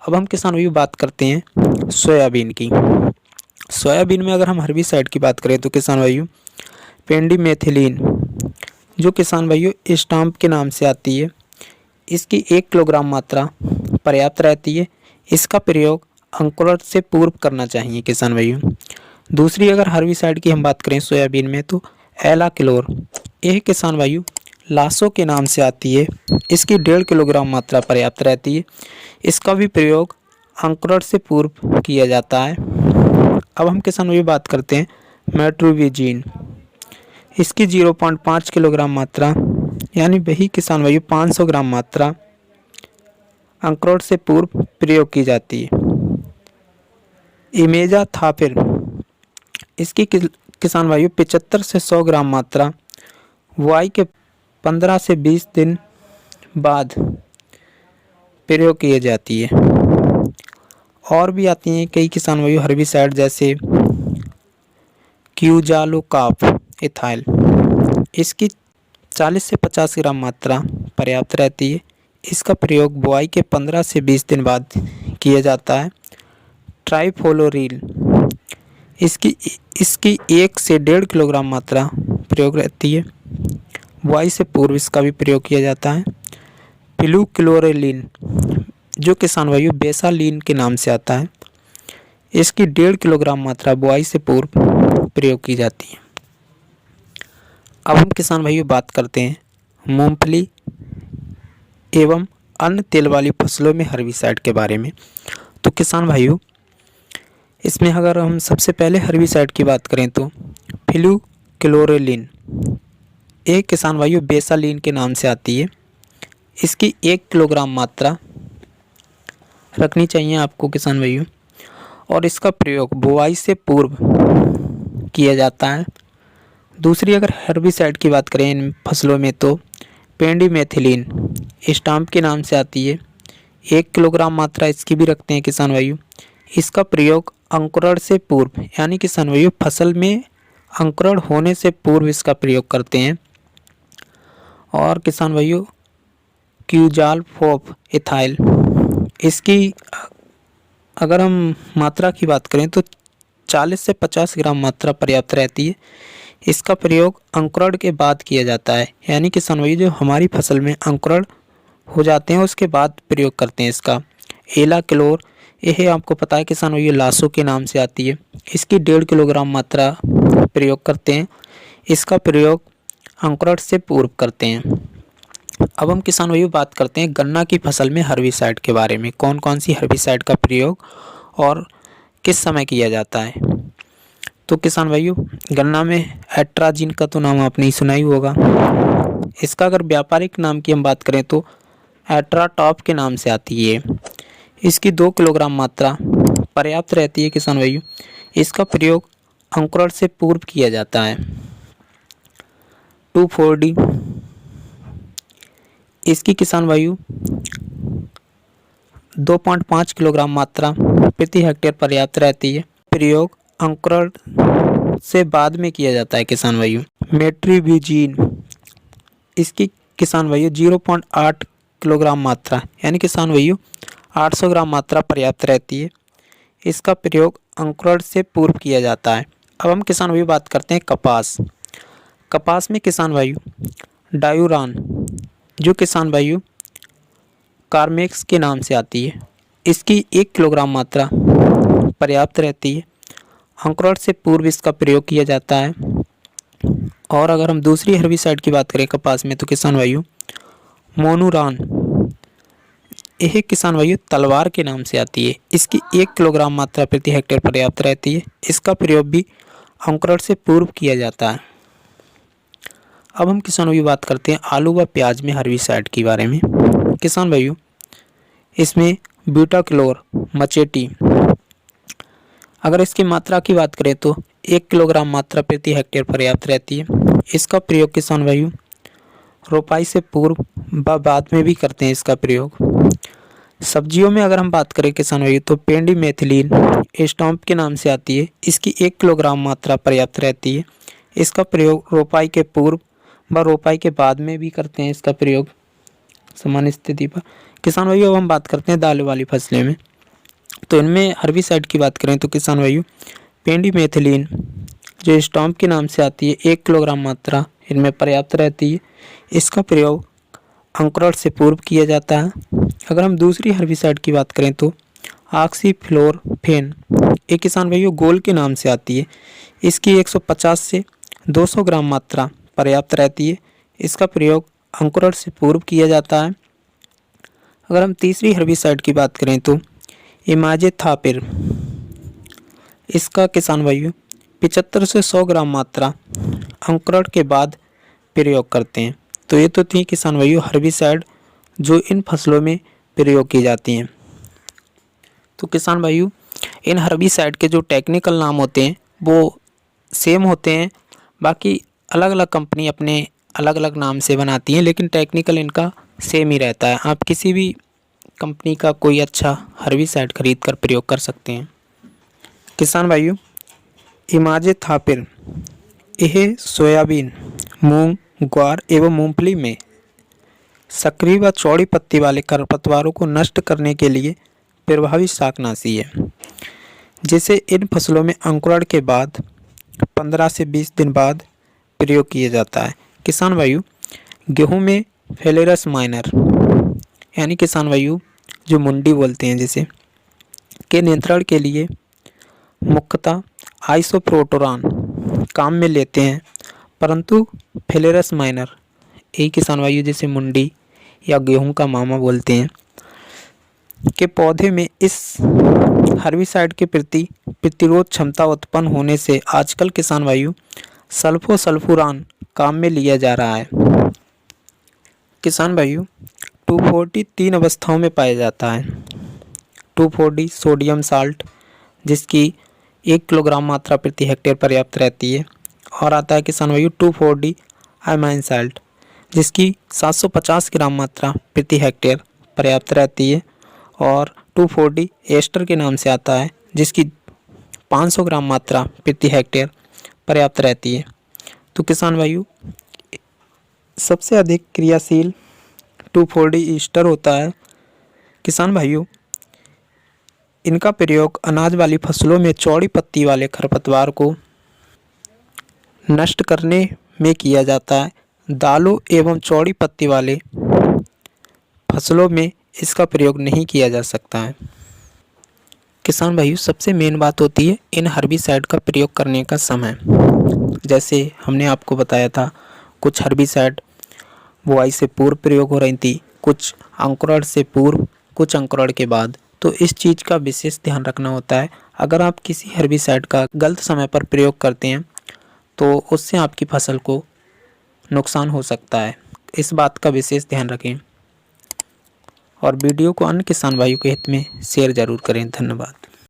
अब हम किसान भाइयों बात करते हैं सोयाबीन की। सोयाबीन में अगर हम हर्बिसाइड की बात करें तो किसान भाइयों पेंडिमेथिलीन, जो किसान भाइयों स्टाम्प के नाम से आती है, इसकी 1 किलोग्राम मात्रा पर्याप्त रहती है। इसका प्रयोग अंकुरण से पूर्व करना चाहिए किसान भाइयों। दूसरी अगर हर्बिसाइड की हम बात करें सोयाबीन में तो एलाक्लोर, यह किसान भाइयों लासो के नाम से आती है। इसकी 1.5 किलोग्राम मात्रा पर्याप्त रहती है। इसका भी प्रयोग अंकुरण से पूर्व किया जाता है। अब हम किसान भाइयों बात करते हैं मेट्रोविजीन, इसकी 0.5 किलोग्राम मात्रा यानी वही किसान भाइयों 500 ग्राम मात्रा अंकुरण से पूर्व प्रयोग की जाती है। इमेजाथापिर, इसकी किसान भाइयों 75 से 100 ग्राम मात्रा बुआई के 15 से 20 दिन बाद प्रयोग की जाती है। और भी आती हैं कई किसान भाइयों हर्बिसाइड जैसे क्यूजालोकाप इथाइल, इसकी 40 से 50 ग्राम मात्रा पर्याप्त रहती है। इसका प्रयोग बुआई के 15 से 20 दिन बाद किया जाता है। ट्राइफोलोरिल, इसकी 1 से 1.5 किलोग्राम मात्रा प्रयोग रहती है। बुआई से पूर्व इसका भी प्रयोग किया जाता है। फ्लूक्लोरेलिन, जो किसान भाइयों बेसालीन के नाम से आता है, इसकी 1.5 किलोग्राम मात्रा बुआई से पूर्व प्रयोग की जाती है। अब हम किसान भाइयों बात करते हैं मूंगफली एवं अन्य तेल वाली फसलों में हर्बिसाइड के बारे में। तो किसान भाइयों इसमें अगर हम सबसे पहले हर्बिसाइड की बात करें तो फ्लूक्लोरेलिन, एक किसान भाइयों बेसालीन के नाम से आती है। इसकी 1 किलोग्राम मात्रा रखनी चाहिए आपको किसान भाइयों, और इसका प्रयोग बुआई से पूर्व किया जाता है। दूसरी अगर हर्बिसाइड की बात करें इन फसलों में तो पेंडिमेथिलीन स्टाम्प के नाम से आती है। 1 किलोग्राम मात्रा इसकी भी रखते हैं किसान भाइयों। इसका प्रयोग अंकुरण से पूर्व यानी किसान भाइयों फसल में अंकुरण होने से पूर्व इसका प्रयोग करते हैं। और किसान भाइयों क्यूजालफोप इथाइल, इसकी अगर हम मात्रा की बात करें तो 40 से 50 ग्राम मात्रा पर्याप्त रहती है। इसका प्रयोग अंकुरण के बाद किया जाता है, यानी किसान भाइयों जो हमारी फसल में अंकुरण हो जाते हैं उसके बाद प्रयोग करते हैं इसका। एलाक्लोर, यह आपको पता है किसान भाइयों लासो के नाम से आती है। इसकी 1.5 किलोग्राम मात्रा प्रयोग करते हैं। इसका प्रयोग अंकुरण से पूर्व करते हैं। अब हम किसान भाइयों बात करते हैं गन्ना की फसल में हर्बिसाइड के बारे में, कौन कौन सी हर्बिसाइड का प्रयोग और किस समय किया जाता है। तो किसान भाइयों गन्ना में एट्राजिन का तो नाम आपने ही सुना ही होगा। इसका अगर व्यापारिक नाम की हम बात करें तो एट्राटॉप के नाम से आती है। इसकी 2 किलोग्राम मात्रा पर्याप्त रहती है किसान भाइयों। इसका प्रयोग अंकुरण से पूर्व किया जाता है। 2,4-D, इसकी किसान भाइयों 2.5 किलोग्राम मात्रा प्रति हेक्टेयर पर्याप्त रहती है। प्रयोग अंकुरण से बाद में किया जाता है किसान भाइयों। मेट्रीबिजीन, इसकी किसान भाइयों 0.8 किलोग्राम मात्रा यानी किसान भाइयों 800 ग्राम मात्रा पर्याप्त रहती है। इसका प्रयोग अंकुरण से पूर्व किया जाता है। अब हम किसान भाइयों बात करते हैं कपास। कपास में किसान भाइयों डायूरान, जो किसान भाइयों कार्मेक्स के नाम से आती है, इसकी 1 किलोग्राम मात्रा पर्याप्त रहती है। अंकुरण से पूर्व इसका प्रयोग किया जाता है। और अगर हम दूसरी हर्बिसाइड की बात करें कपास में तो किसान भाइयों मोनूरान, यह किसान भाइयों तलवार के नाम से आती है। इसकी 1 किलोग्राम मात्रा प्रति हेक्टेयर पर्याप्त रहती है। इसका प्रयोग भी अंकुरण से पूर्व किया जाता है। अब हम किसान भाइयों बात करते हैं आलू व प्याज में हर्बिसाइड के बारे में। किसान भाइयों इसमें ब्यूटाक्लोर मचेटी, अगर इसकी मात्रा की बात करें तो 1 किलोग्राम मात्रा प्रति हेक्टेयर पर्याप्त रहती है। इसका प्रयोग किसान भाइयों रोपाई से पूर्व व बाद में भी करते हैं इसका प्रयोग। सब्जियों में अगर हम बात करें किसान भाइयों तो पेंडिमेथिलीन स्टाम्प के नाम से आती है। इसकी 1 किलोग्राम मात्रा पर्याप्त रहती है। इसका प्रयोग रोपाई के पूर्व व रोपाई के बाद में भी करते हैं इसका प्रयोग सामान्य स्थिति पर। किसान भाइयों अब हम बात करते हैं दाल वाली फसलें में। तो इनमें हर्बिसाइड की बात करें तो किसान भाइयों पेंडिमेथिलीन जो स्टॉम्प के नाम से आती है 1 किलोग्राम मात्रा इनमें पर्याप्त रहती है। इसका प्रयोग अंकुरण से पूर्व किया जाता है। अगर हम दूसरी हर्बिसाइड की बात करें तो ऑक्सीफ्लोरोफेन एक किसान भाइयों गोल के नाम से आती है। इसकी 150 से 200 ग्राम मात्रा पर्याप्त रहती है। इसका प्रयोग अंकुरण से पूर्व किया जाता है। अगर हम तीसरी हर्बिसाइड की बात करें तो इमाजेथापिर इसका किसान भाइयों 75 से 100 ग्राम मात्रा अंकुरण के बाद प्रयोग करते हैं। तो ये तो थी किसान भाइयों हर्बिसाइड जो इन फसलों में प्रयोग की जाती हैं। तो किसान भाइयों इन हर्बिसाइड के जो टेक्निकल नाम होते हैं वो सेम होते हैं, बाकी अलग अलग कंपनी अपने अलग अलग नाम से बनाती हैं, लेकिन टेक्निकल इनका सेम ही रहता है। आप किसी भी कंपनी का कोई अच्छा हर्बिसाइड खरीद कर प्रयोग कर सकते हैं। किसान भाइयों इमाजेथापिर यह सोयाबीन, मूंग, ग्वार एवं मूंगफली में सक्रिय व चौड़ी पत्ती वाले खरपतवारों को नष्ट करने के लिए प्रभावी शाकनाशी है, जिसे इन फसलों में अंकुरण के बाद 15 से 20 दिन बाद प्रयोग किया जाता है। किसान भाइयों गेहूं में फेलेरस माइनर यानी किसान भाइयों जो मुंडी बोलते हैं जिसे के नियंत्रण के लिए मुख्यतः आइसोप्रोटोरान काम में लेते हैं, परंतु फेलेरस माइनर यही किसान भाइयों जिसे मुंडी या गेहूं का मामा बोलते हैं के पौधे में इस हर्बिसाइड के प्रति प्रतिरोध क्षमता उत्पन्न होने से आजकल किसान भाइयों सल्फोसल्फुरान काम में लिया जा रहा है। किसान भाइयों 2,4-D 3 अवस्थाओं में पाया जाता है। 2,4-D सोडियम साल्ट जिसकी 1 किलोग्राम मात्रा प्रति हेक्टेयर पर्याप्त रहती है, और आता है किसान भाइयों 2,4-D अमाइन साल्ट जिसकी 750 ग्राम मात्रा प्रति हेक्टेयर पर्याप्त रहती है, और 2,4-D एस्टर के नाम से आता है जिसकी 500 ग्राम मात्रा प्रति हेक्टेयर पर्याप्त रहती है। तो किसान भाइयों सबसे अधिक क्रियाशील 2,4-D ईस्टर होता है। किसान भाइयों इनका प्रयोग अनाज वाली फसलों में चौड़ी पत्ती वाले खरपतवार को नष्ट करने में किया जाता है। दालों एवं चौड़ी पत्ती वाले फसलों में इसका प्रयोग नहीं किया जा सकता है। किसान भाइयों सबसे मेन बात होती है इन हर्बिसाइड का प्रयोग करने का समय। जैसे हमने आपको बताया था कुछ हर्बिसाइड बुआई से पूर्व प्रयोग हो रही थी, कुछ अंकुरण से पूर्व, कुछ अंकुरण के बाद। तो इस चीज़ का विशेष ध्यान रखना होता है। अगर आप किसी हर्बिसाइड का गलत समय पर प्रयोग करते हैं तो उससे आपकी फसल को नुकसान हो सकता है। इस बात का विशेष ध्यान रखें और वीडियो को अन्य किसान भाइयों के हित में शेयर ज़रूर करें। धन्यवाद।